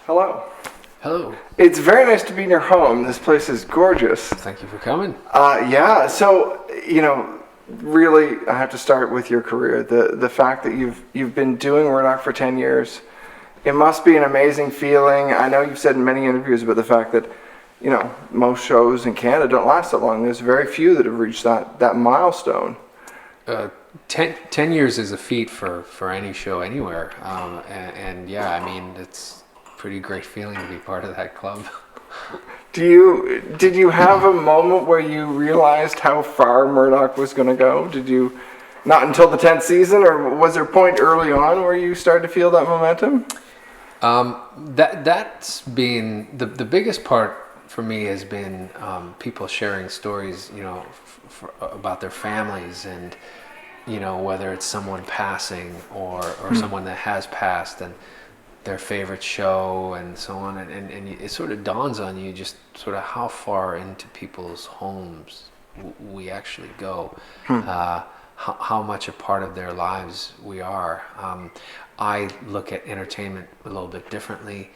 Hello. Hello. It's very nice to be in your home. This place is gorgeous. Thank you for coming. Yeah. So, really, I have to start with your career. The fact that you've been doing Murdoch for 10 years, it must be an amazing feeling. I know you've said in many interviews about the fact that, most shows in Canada don't last that long. There's very few that have reached that milestone. 10 years is a feat for any show anywhere. And yeah, I mean, it's a pretty great feeling to be part of that club. Did you have a moment where you realized how far Murdoch was going to go? Did you, not until the 10th season, or was there a point early on where you started to feel that momentum? That's been the biggest part for me has been people sharing stories, about their families, and whether it's someone passing or someone that has passed and their favorite show and so on, and it sort of dawns on you just sort of how far into people's homes we actually go, how much a part of their lives we are. I look at entertainment a little bit differently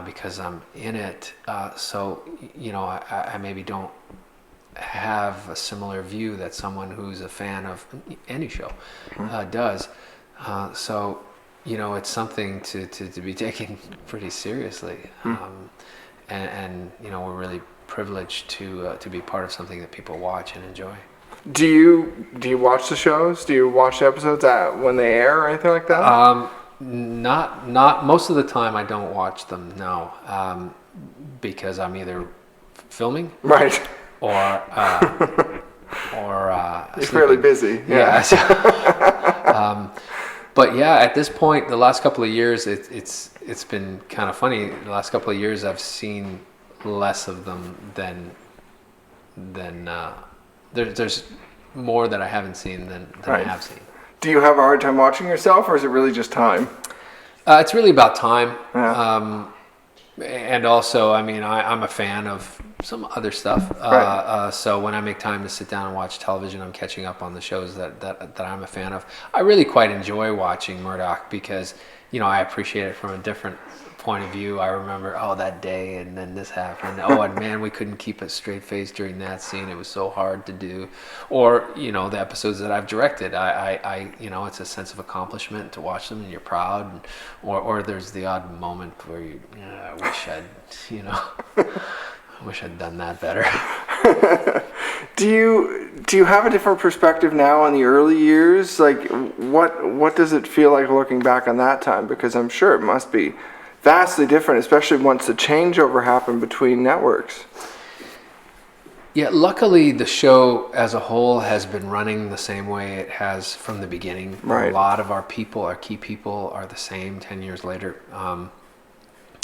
because I'm in it, so I maybe don't have a similar view that someone who's a fan of any show does. So it's something to be taken pretty seriously, and we're really privileged to be part of something that people watch and enjoy. Do you watch the shows? Do you watch the episodes when they air or anything like that? Not most of the time. I don't watch them. No, because I'm either filming, right, or you're fairly busy. Yeah. But yeah, at this point, the last couple of years, it's been kind of funny. The last couple of years, I've seen less of them than there's more that I haven't seen than right. I have seen. Do you have a hard time watching yourself, or is it really just time? It's really about time. Yeah. And also, I mean, I'm a fan of some other stuff. Right. So when I make time to sit down and watch television, I'm catching up on the shows that I'm a fan of. I really quite enjoy watching Murdoch because, I appreciate it from a different point of view. I remember, that day, and then this happened. And man, we couldn't keep a straight face during that scene. It was so hard to do. Or, the episodes that I've directed, I it's a sense of accomplishment to watch them and you're proud. And, or there's the odd moment where I wish I'd done that better. Do you have a different perspective now on the early years? Like, what does it feel like looking back on that time? Because I'm sure it must be vastly different, especially once the changeover happened between networks. Yeah, luckily the show as a whole has been running the same way it has from the beginning. Right. A lot of our key people are the same 10 years later.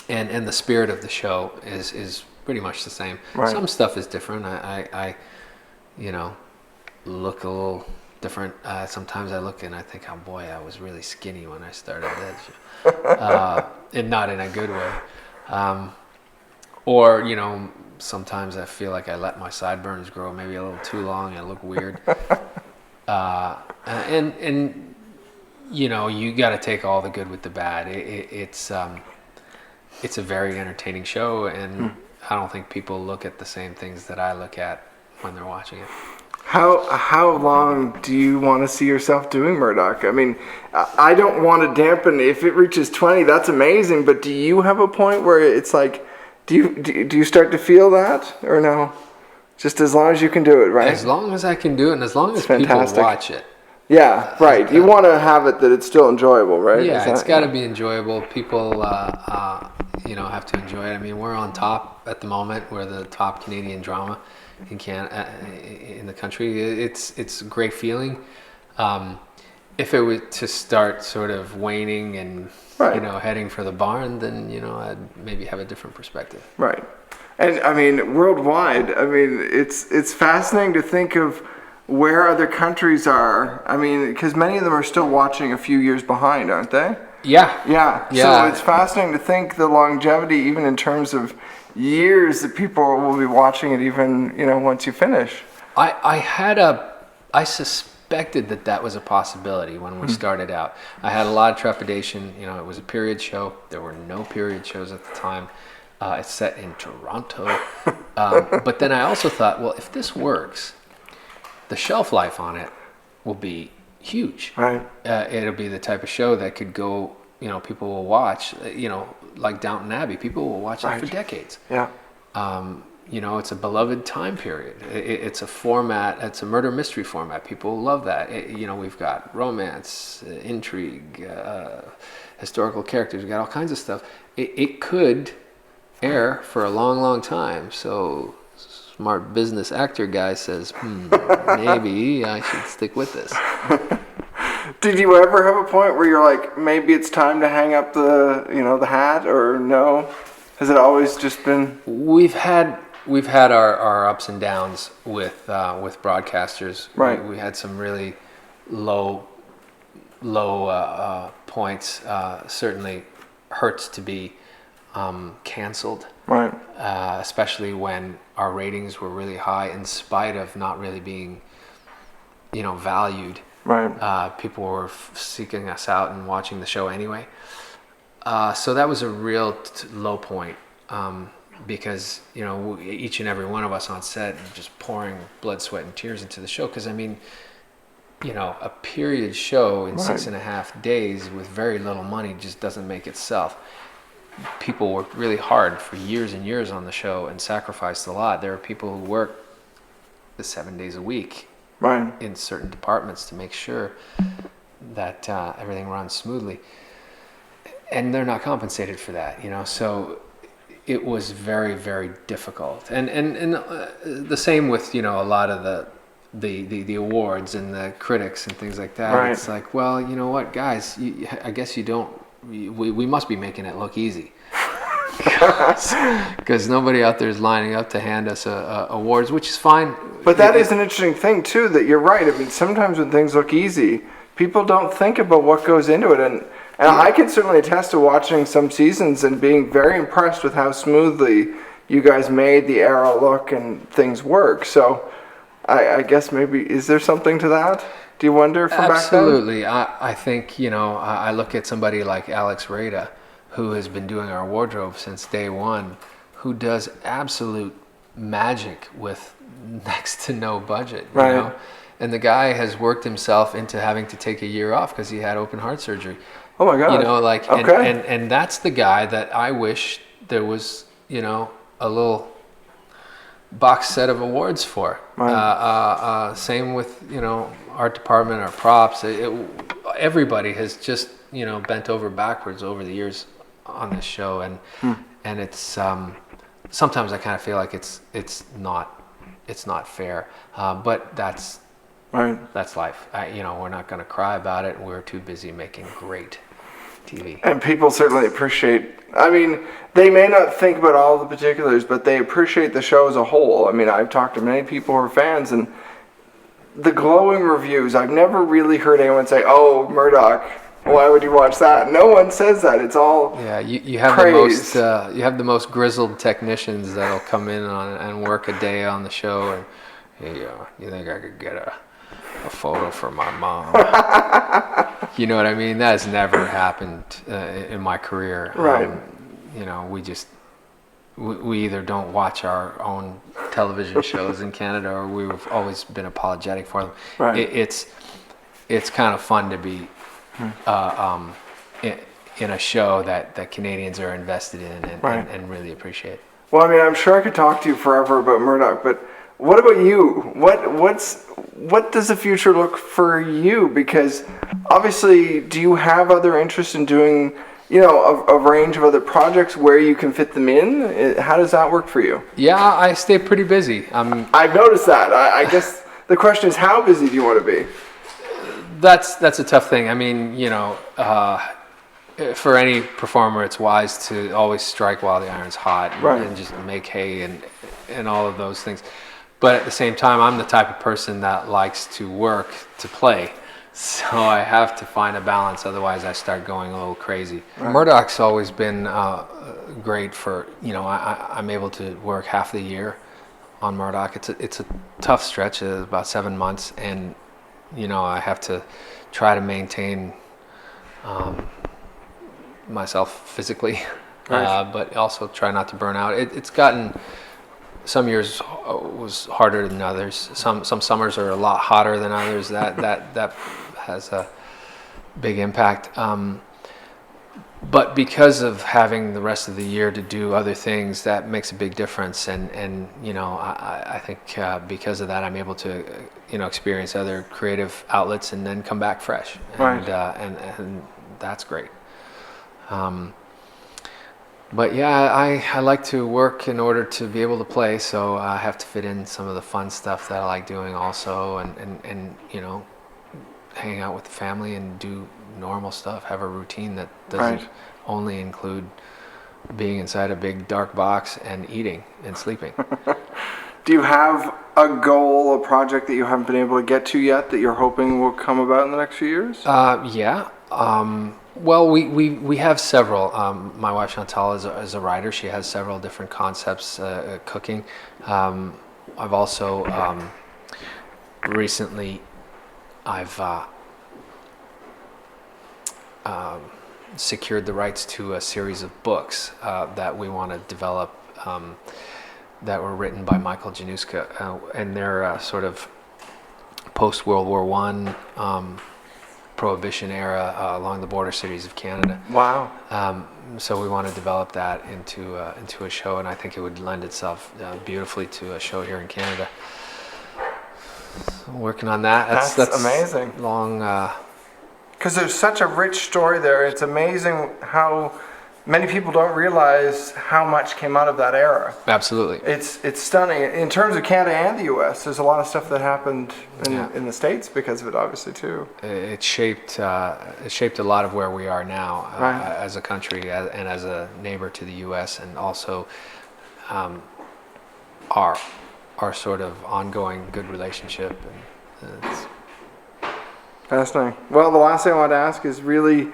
And the spirit of the show is pretty much the same. Right. Some stuff is different. I look a little different. Sometimes I look and I think, oh boy, I was really skinny when I started that show. And not in a good way. Or, sometimes I feel like I let my sideburns grow maybe a little too long and look weird. And you got to take all the good with the bad. It's a very entertaining show, and I don't think people look at the same things that I look at when they're watching it. How long do you want to see yourself doing Murdoch? I mean, I don't want to dampen. If it reaches 20, that's amazing. But do you have a point where it's like, do you start to feel that, or no? Just as long as you can do it, right? As long as I can do it, and as long as fantastic. People watch it. Yeah, right. You want to have it that it's still enjoyable, right? Yeah, it's got to be enjoyable. People, have to enjoy it. I mean, we're on top at the moment. We're the top Canadian drama in the country. It's a great feeling. If it were to start sort of waning and right. Heading for the barn, then I'd maybe have a different perspective. Right, and I mean worldwide. I mean it's fascinating to think of where other countries are. I mean, because many of them are still watching a few years behind, aren't they? Yeah. So it's fascinating to think the longevity, even in terms of years, that people will be watching it even, once you finish. I suspected that was a possibility when we started out. I had a lot of trepidation. You know, it was a period show. There were no period shows at the time. It's set in Toronto. But then I also thought, well, if this works, the shelf life on it will be huge. Right. It'll be the type of show that could go, you know, people will watch, you know, like Downton Abbey. People will watch that for decades. Yeah. You know, it's a beloved time period. It's a format, it's a murder mystery format. People love that. You know, we've got romance, intrigue, historical characters. We've got all kinds of stuff. It could air for a long, long time. So smart business actor guy says, maybe I should stick with this. Did you ever have a point where you're like, maybe it's time to hang up the hat, or no? Has it always just been? We've had our ups and downs with broadcasters. Right. We had some really low points. Certainly hurts to be canceled. Right. Especially when our ratings were really high, in spite of not really being, you know, valued. Right. People were seeking us out and watching the show anyway. So that was a real low point, because, you know, each and every one of us on set just pouring blood, sweat, and tears into the show. Because, I mean, you know, a period show in 6.5 days with very little money just doesn't make itself. People worked really hard for years and years on the show and sacrificed a lot. There are people who work the 7 days a week in certain departments to make sure that everything runs smoothly. And they're not compensated for that, you know. So it was very, very difficult. And the same with, you know, a lot of the awards and the critics and things like that. Right. It's like, well, you know what, guys, I guess you don't. We must be making it look easy, because nobody out there is lining up to hand us awards, which is fine. But that is an interesting thing too. That you're right. I mean, sometimes when things look easy, people don't think about what goes into it, and I can certainly attest to watching some seasons and being very impressed with how smoothly you guys made the era look and things work. So I guess maybe, is there something to that? Do you wonder from back then? Absolutely. I think, you know, I look at somebody like Alex Rada, who has been doing our wardrobe since day one, who does absolute magic with next to no budget, you know? And the guy has worked himself into having to take a year off because he had open heart surgery. Oh my God. You know, like, and that's the guy that I wish there was, you know, a little box set of awards for. Same with, you know, art department, our props. Everybody has just, you know, bent over backwards over the years on this show, and it's sometimes I kind of feel like it's not fair, but that's life. You know, we're not going to cry about it. We're too busy making great TV. And people certainly appreciate, I mean, they may not think about all the particulars, but they appreciate the show as a whole. I mean, I've talked to many people who are fans, and the glowing reviews, I've never really heard anyone say, oh, Murdoch, why would you watch that? No one says that. It's all you have praise. You have the most grizzled technicians that'll come in and work a day on the show, and hey, you think I could get a photo for my mom? You know what I mean? That has never happened in my career. Right. You know, we either don't watch our own television shows in Canada, or we've always been apologetic for them. Right. It's kind of fun to be in a show that Canadians are invested in and really appreciate. Well, I mean, I'm sure I could talk to you forever about Murdoch, but what about you? What does the future look for you? Because obviously, do you have other interest in doing, you know, a range of other projects where you can fit them in? How does that work for you? Yeah, I stay pretty busy. I've noticed that. I guess the question is, how busy do you want to be? That's a tough thing. I mean, you know, for any performer, it's wise to always strike while the iron's hot and just make hay and all of those things. But at the same time, I'm the type of person that likes to work to play. So I have to find a balance, otherwise I start going a little crazy. Right. Murdoch's always been great for, you know, I'm able to work half the year on Murdoch. It's a tough stretch, about 7 months, and I have to try to maintain myself physically, Right. but also try not to burn out. It's gotten, some years was harder than others. Some summers are a lot hotter than others. That has a big impact. But because of having the rest of the year to do other things, that makes a big difference. And I think because of that, I'm able to experience other creative outlets and then come back fresh. Right. And that's great. But yeah, I like to work in order to be able to play, so I have to fit in some of the fun stuff that I like doing also, and hang out with the family and do normal stuff, have a routine that doesn't Right. only include being inside a big dark box and eating and sleeping. Do you have a goal, a project that you haven't been able to get to yet that you're hoping will come about in the next few years? Yeah. Well, we have several. My wife Chantal is a writer. She has several different concepts cooking. I've also recently I've secured the rights to a series of books that we want to develop that were written by Michael Januska, and they're sort of post World War One, Prohibition era along the border cities of Canada. Wow. So we want to develop that into a show, and I think it would lend itself beautifully to a show here in Canada. So working on that. That's amazing. Long. Because there's such a rich story there. It's amazing how many people don't realize how much came out of that era. Absolutely. It's stunning. In terms of Canada and the U.S., there's a lot of stuff that happened in the States because of it, obviously, too. It shaped a lot of where we are now Right. as a country and as a neighbor to the U.S., and also our sort of ongoing good relationship. And it's, Fascinating. Well, the last thing I want to ask is really,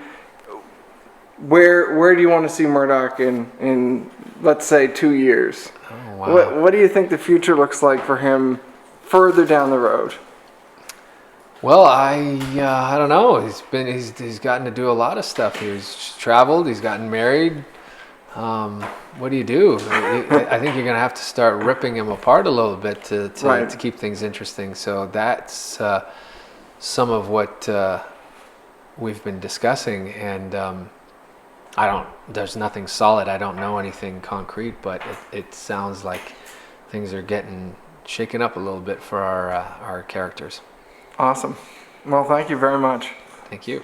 where do you want to see Murdoch in let's say 2 years? oh wow. What do you think the future looks like for him further down the road? Well, I don't know. He's gotten to do a lot of stuff. He's traveled. He's gotten married. What do you do? I think you're going to have to start ripping him apart a little bit to Right. keep things interesting. So that's some of what we've been discussing, and there's nothing solid. I don't know anything concrete, but it sounds like things are getting shaken up a little bit for our characters. Awesome. Well, thank you very much. Thank you.